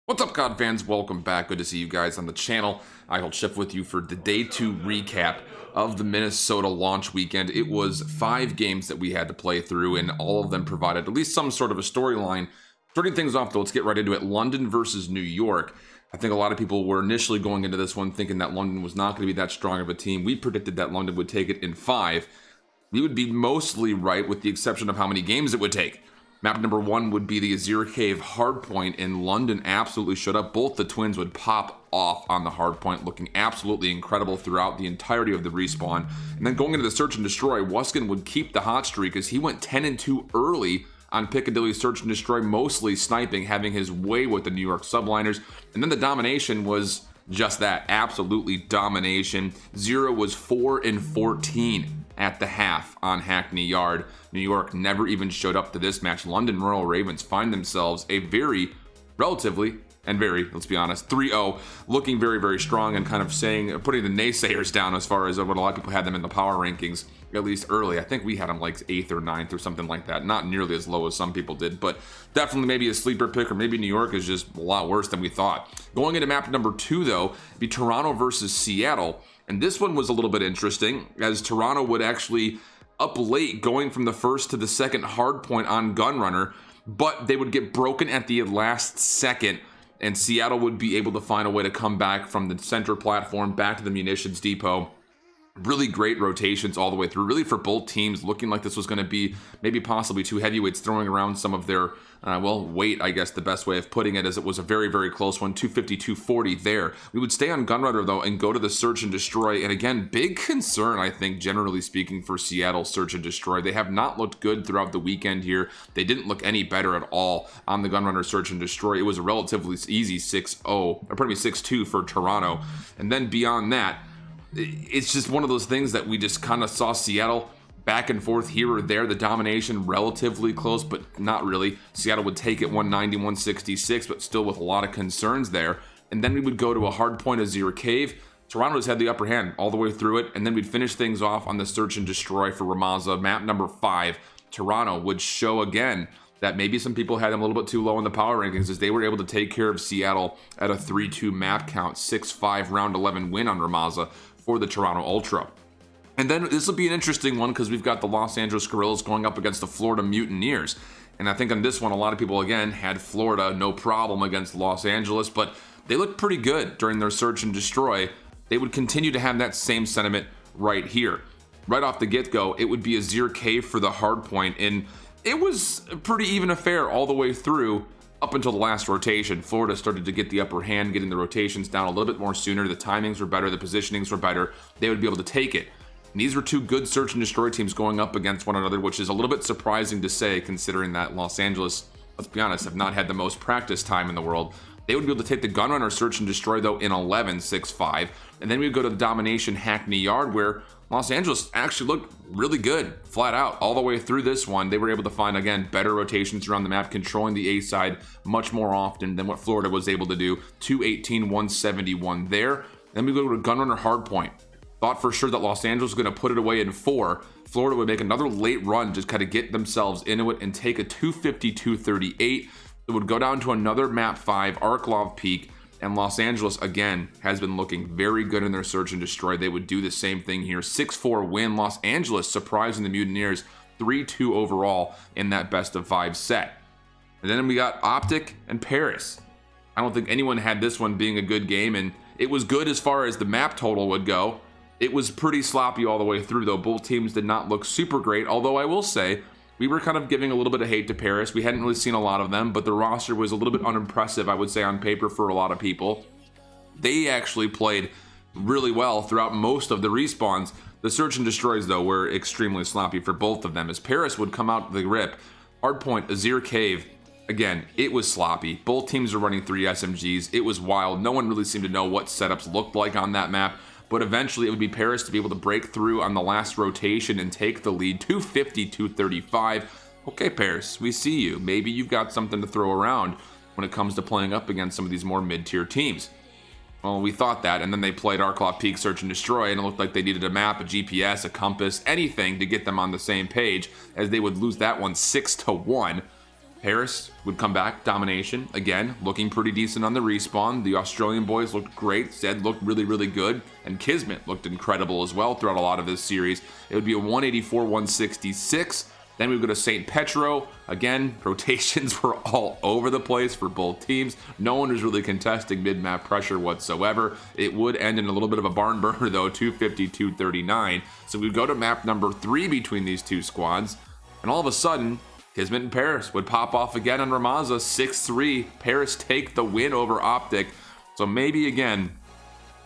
What's up, COD fans? Welcome back. Good to see you guys on the channel. IHOLDSHIFT with you for the Day 2 recap of the Minnesota launch weekend. It was 5 games that we had to play through, and all of them provided at least some sort of a storyline. Starting things off, though, let's get right into it. London versus New York. I think a lot of people were initially going into this one thinking that London was not going to be that strong of a team. We predicted that London would take it in 5. We would be mostly right with the exception of how many games it would take. Map number 1 would be the Azir Cave hardpoint, and London absolutely showed up. Both the twins would pop off on the hardpoint, looking absolutely incredible throughout the entirety of the respawn. And then going into the search and destroy, Wuskin would keep the hot streak as he went 10-2 early on Piccadilly search and destroy, mostly sniping, having his way with the New York subliners. And then the domination was just that, absolutely domination. Zero was 4-14 at the half on Hackney Yard. New York never even showed up to this match. London Royal Ravens find themselves a very, relatively, and very, let's be honest, 3-0, looking very, very strong and kind of putting the naysayers down as far as what a lot of people had them in the power rankings, at least early. I think we had them like 8th or 9th or something like that. Not nearly as low as some people did, but definitely maybe a sleeper pick, or maybe New York is just a lot worse than we thought. Going into map number 2, though, be Toronto versus Seattle. And this one was a little bit interesting, as Toronto would actually up late, going from the first to the second hard point on Gunrunner, but they would get broken at the last second, and Seattle would be able to find a way to come back from the center platform back to the munitions depot. Really great rotations all the way through, really for both teams, looking like this was going to be maybe possibly two heavyweights throwing around some of their, weight, I guess the best way of putting it, as it was a very, very close one, 250-240 there. We would stay on Gunrunner, though, and go to the search and destroy, and again, big concern, I think, generally speaking, for Seattle search and destroy. They have not looked good throughout the weekend here. They didn't look any better at all on the Gunrunner search and destroy. It was a relatively easy 6-2 for Toronto, and then beyond that, it's just one of those things that we just kind of saw Seattle back and forth here or there. The domination relatively close, but not really. Seattle would take it 190-166, but still with a lot of concerns there. And then we would go to a hard point Azir Cave. Toronto has had the upper hand all the way through it, and then we'd finish things off on the search and destroy for Ramaza. Map number 5, Toronto would show again that maybe some people had them a little bit too low in the power rankings, as they were able to take care of Seattle at a 3-2 map count, 6-5 round 11 win on Ramaza for the Toronto Ultra. And then this will be an interesting one, because we've got the Los Angeles Guerrillas going up against the Florida Mutineers. And I think on this one, a lot of people, again, had Florida no problem against Los Angeles, but they looked pretty good during their search and destroy. They would continue to have that same sentiment right here. Right off the get-go, it would be a Azir Cave for the hard point, and it was a pretty even affair all the way through up until the last rotation. Florida started to get the upper hand, getting the rotations down a little bit more sooner. The timings were better, the positionings were better. They would be able to take it. And these were two good search and destroy teams going up against one another, which is a little bit surprising to say, considering that Los Angeles, let's be honest, have not had the most practice time in the world. They would be able to take the Gunrunner search and destroy, though, in 11, 6-5. And then we would go to the domination Hackney Yard, where Los Angeles actually looked really good, flat out, all the way through this one. They were able to find, again, better rotations around the map, controlling the A side much more often than what Florida was able to do. 218-171 there. Then we go to Gunrunner Hardpoint. Thought for sure that Los Angeles was going to put it away in 4. Florida would make another late run, just kind of get themselves into it and take a 250-238. It would go down to another map 5, Arklov Peak. And Los Angeles, again, has been looking very good in their search and destroy. They would do the same thing here. 6-4 win. Los Angeles surprising the Mutineers, 3-2 overall in that best of 5 set. And then we got OpTic and Paris. I don't think anyone had this one being a good game, and it was good as far as the map total would go. It was pretty sloppy all the way through, though. Both teams did not look super great, although I will say we were kind of giving a little bit of hate to Paris. We hadn't really seen a lot of them, but the roster was a little bit unimpressive, I would say, on paper for a lot of people. They actually played really well throughout most of the respawns. The search and destroys, though, were extremely sloppy for both of them, as Paris would come out the rip. Hardpoint, Azir Cave, again, it was sloppy. Both teams were running 3 SMGs. It was wild. No one really seemed to know what setups looked like on that map. But eventually it would be Paris to be able to break through on the last rotation and take the lead, 250-235. Okay, Paris, we see you. Maybe you've got something to throw around when it comes to playing up against some of these more mid-tier teams. Well, we thought that, and then they played Arklov Peak Search and Destroy, and it looked like they needed a map, a GPS, a compass, anything to get them on the same page, as they would lose that one 6-1. Paris would come back, domination, again, looking pretty decent on the respawn. The Australian boys looked great, Zed looked really, really good, and Kismet looked incredible as well throughout a lot of this series. It would be a 184-166. Then we would go to St. Petro. Again, rotations were all over the place for both teams. No one was really contesting mid-map pressure whatsoever. It would end in a little bit of a barn burner though, 250-239. So we would go to map number 3 between these two squads, and all of a sudden, Kismet and Paris would pop off again on Ramaza, 6-3. Paris take the win over OpTic. So maybe again,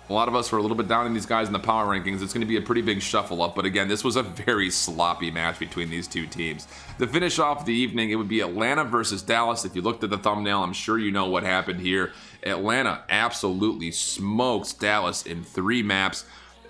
a lot of us were a little bit down on these guys in the power rankings. It's going to be a pretty big shuffle up, but again, this was a very sloppy match between these two teams. To finish off the evening, it would be Atlanta versus Dallas. If you looked at the thumbnail, I'm sure you know what happened here. Atlanta absolutely smokes Dallas in 3 maps.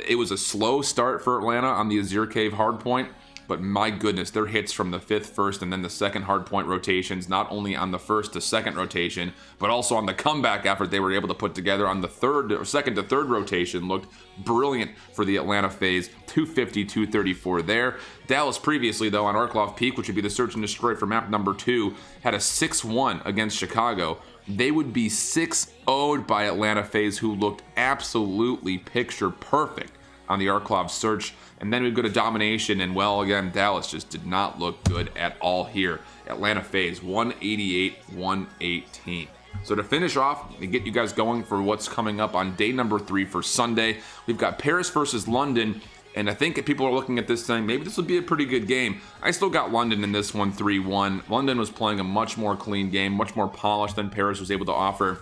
It was a slow start for Atlanta on the Azure Cave hardpoint, but my goodness, their hits from the 5th, 1st, and then the 2nd hardpoint rotations, not only on the 1st to 2nd rotation, but also on the comeback effort they were able to put together on the 2nd to 3rd rotation, looked brilliant for the Atlanta FaZe. 250, 234 there. Dallas previously, though, on Arklov Peak, which would be the search and destroy for map number 2, had a 6-1 against Chicago. They would be 6-0'd by Atlanta FaZe, who looked absolutely picture perfect on the Arklov search. And then we'd go to domination, and well, again, Dallas just did not look good at all here. Atlanta FaZe 188-118. So to finish off and get you guys going for what's coming up on day number 3 for Sunday, we've got Paris versus London. And I think if people are looking at this saying, maybe this would be a pretty good game. I still got London in this one 3-1. London was playing a much more clean game, much more polished than Paris was able to offer.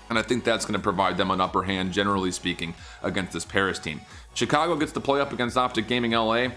And I think that's going to provide them an upper hand, generally speaking, against this Paris team. Chicago gets to play up against OpTic Gaming LA.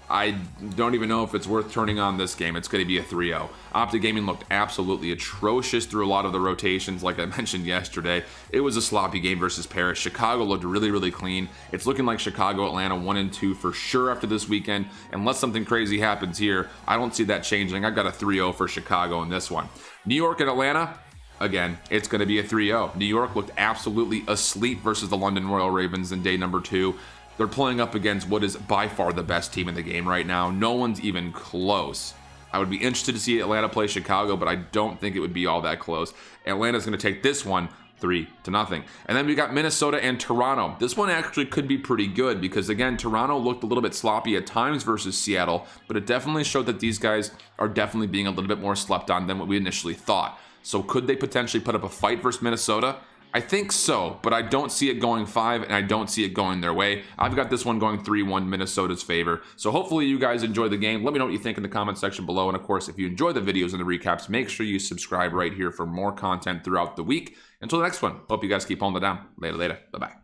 I don't even know if it's worth turning on this game. It's going to be a 3-0. OpTic Gaming looked absolutely atrocious through a lot of the rotations, like I mentioned yesterday. It was a sloppy game versus Paris. Chicago looked really, really clean. It's looking like Chicago, Atlanta 1-2 for sure after this weekend. Unless something crazy happens here, I don't see that changing. I've got a 3-0 for Chicago in this one. New York and Atlanta. Again, it's going to be a 3-0. New York looked absolutely asleep versus the London Royal Ravens in day number 2. They're playing up against what is by far the best team in the game right now. No one's even close. I would be interested to see Atlanta play Chicago, but I don't think it would be all that close. Atlanta's going to take this one 3-0. And then we got Minnesota and Toronto. This one actually could be pretty good because, again, Toronto looked a little bit sloppy at times versus Seattle, but it definitely showed that these guys are definitely being a little bit more slept on than what we initially thought. So could they potentially put up a fight versus Minnesota? I think so, but I don't see it going 5, and I don't see it going their way. I've got this one going 3-1 Minnesota's favor. So hopefully you guys enjoy the game. Let me know what you think in the comment section below. And of course, if you enjoy the videos and the recaps, make sure you subscribe right here for more content throughout the week. Until the next one, hope you guys keep holding it down. Later. Bye-bye.